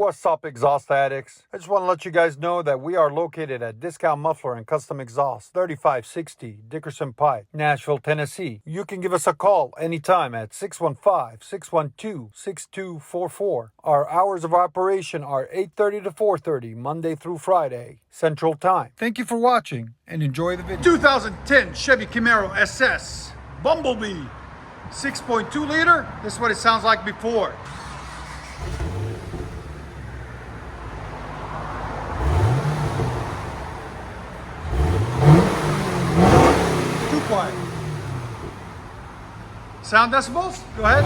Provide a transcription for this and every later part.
What's up, exhaust addicts? I just want to let you guys know that we are located at Discount Muffler and Custom Exhaust, 3560 Dickerson Pike, Nashville, Tennessee. You can give us a call anytime at 615-612-6244. Our hours of operation are 8:30 to 4:30, Monday through Friday, Central Time. Thank you for watching and enjoy the video. 2010 Chevy Camaro SS Bumblebee, 6.2 liter. This is what it sounds like before. Quiet. Sound decibels? Go ahead.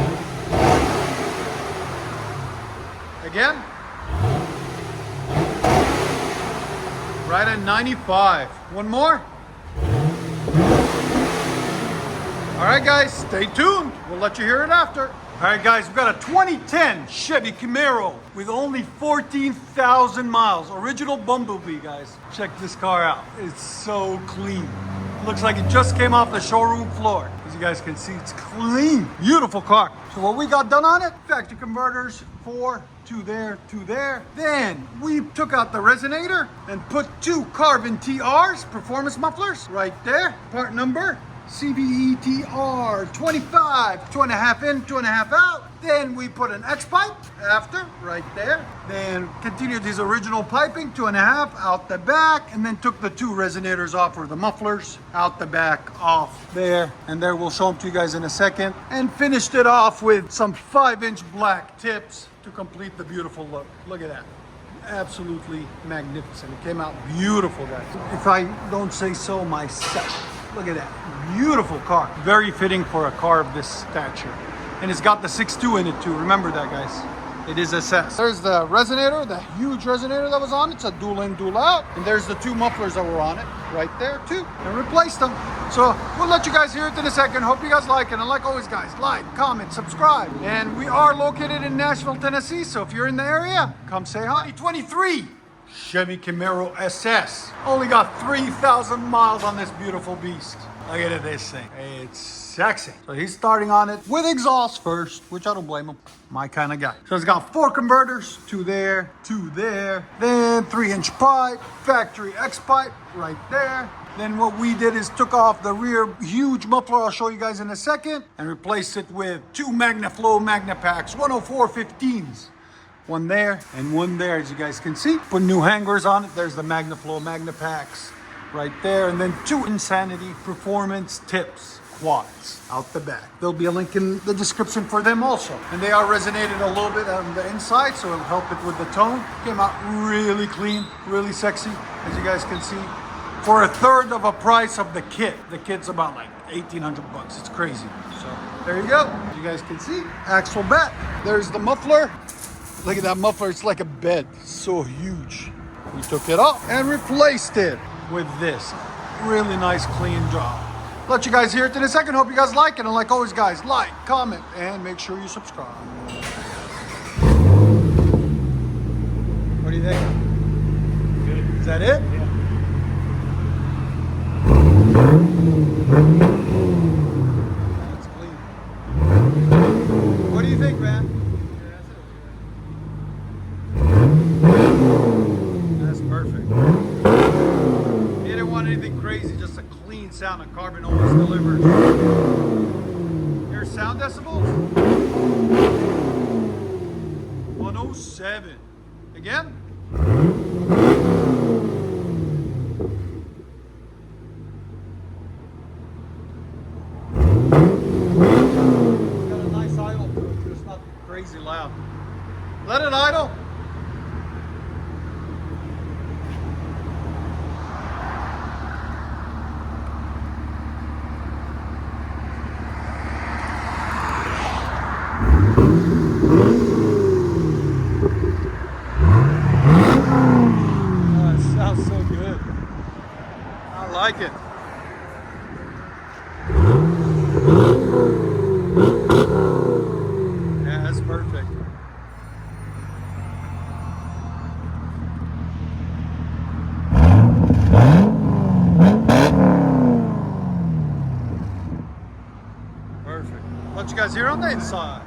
Again. Right at 95. One more. All right, guys, stay tuned. We'll let you hear it after. All right, guys, we've got a 2010 Chevy Camaro with only 14,000 miles. Original Bumblebee, guys. Check this car out. It's so clean. Looks like it just came off the showroom floor. As you guys can see, it's clean. Beautiful car. So what we got done on it, factory converters, 4, 2 there, 2 there. Then we took out the resonator and put 2 CARVEN TRs, performance mufflers, right there. Part number CVETR 25, 2.5 in, 2.5 out. Then we put an X pipe after, right there. Then continued his original piping, 2.5 out the back, and then took the 2 resonators off, or the mufflers, out the back, off there. And there, we'll show them to you guys in a second. And finished it off with some 5-inch black tips to complete the beautiful look. Look at that. Absolutely magnificent. It came out beautiful, guys. If I don't say so myself. Look at that. Beautiful car. Very fitting for a car of this stature. And it's got the 6.2 in it too. Remember that, guys. It is SS. There's the resonator, the huge resonator that was on it. It's a dual in, dual out. And there's the 2 mufflers that were on it right there too. And replaced them. So we'll let you guys hear it in a second. Hope you guys like it. And like always, guys, like, comment, subscribe. And we are located in Nashville, Tennessee. So if you're in the area, come say hi. 2023 Chevy Camaro SS. Only got 3,000 miles on this beautiful beast. Look at this thing. It's sexy. So he's starting on it with exhaust first, which I don't blame him. My kind of guy. So it's got 4 converters, 2 there, 2 there. Then 3-inch pipe, factory X pipe right there. Then what we did is took off the rear huge muffler, I'll show you guys in a second, and replaced it with 2 MAGNAFLOW MAGNAPACKs, 104-15s. 1 there and 1 there, as you guys can see. Put new hangers on it. There's the MAGNAFLOW MAGNAPACKs right there. And then 2 Insanity Performance Tips quads out the back. There'll be a link in the description for them also. And they are resonated a little bit on the inside, so it'll help it with the tone. Came out really clean, really sexy, as you guys can see. For a third of a price of the kit. The kit's about like 1,800 bucks. It's crazy. So there you go. As you guys can see, axle back. There's the muffler. Look at that muffler, it's like a bed, so huge. We took it off and replaced it with this. Really nice, clean job. Let you guys hear it in a second. Hope you guys like it. And like always, guys, like, comment, and make sure you subscribe. What do you think? Good. Is that it? Yeah. That's clean. What do you think, man? That's perfect. He didn't want anything crazy, just a clean sound that CARVEN always delivers. Your sound decibels? 107. Again? It's got a nice idle to it, it's not crazy loud. Let it idle. Like it. Yeah, that's perfect. Perfect. Let you guys hear on the inside.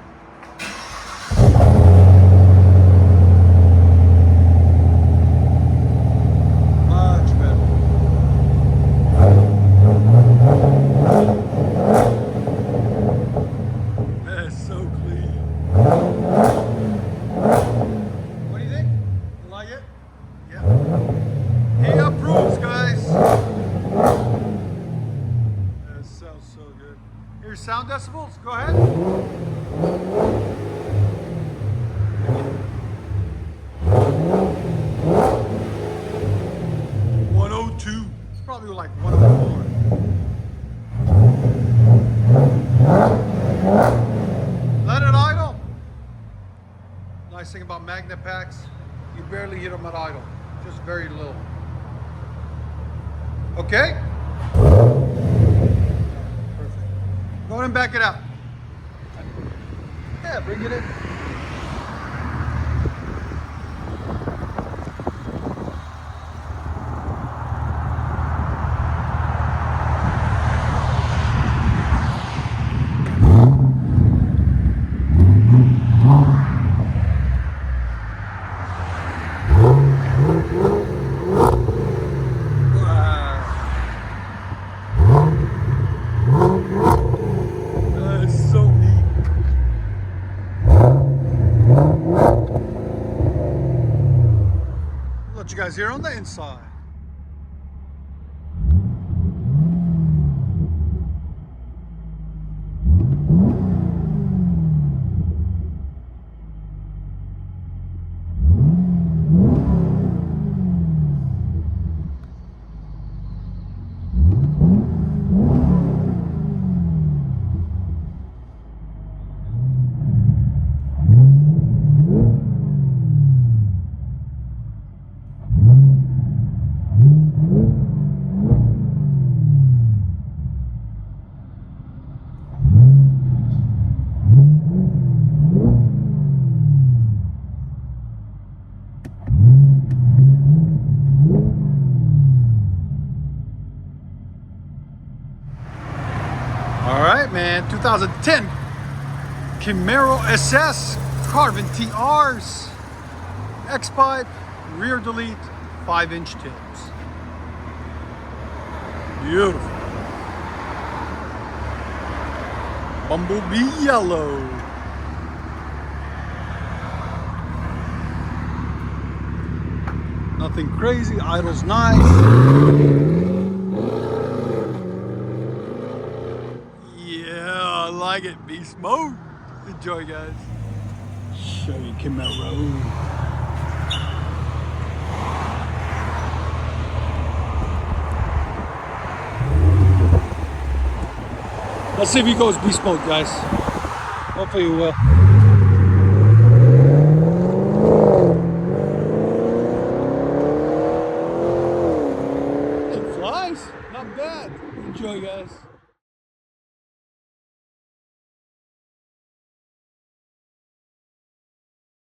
Go ahead. 102. It's probably like 104. Let it idle. Nice thing about MAGNAPACKs, you barely hit them at idle. Just very little. Okay? Perfect. Go ahead and back it out. Yeah, bring it in. That's so neat. Let you guys hear on the inside. All right, man. 2010 Camaro SS, CARVEN TRs, X-pipe, rear delete, 5-inch tips. Beautiful. Bumblebee yellow. Nothing crazy. Idle's nice. I like it. Beast mode. Enjoy, guys. Chevy Camaro. Let's see if he goes beast mode, guys. Hopefully he will. It flies. Not bad. Enjoy, guys.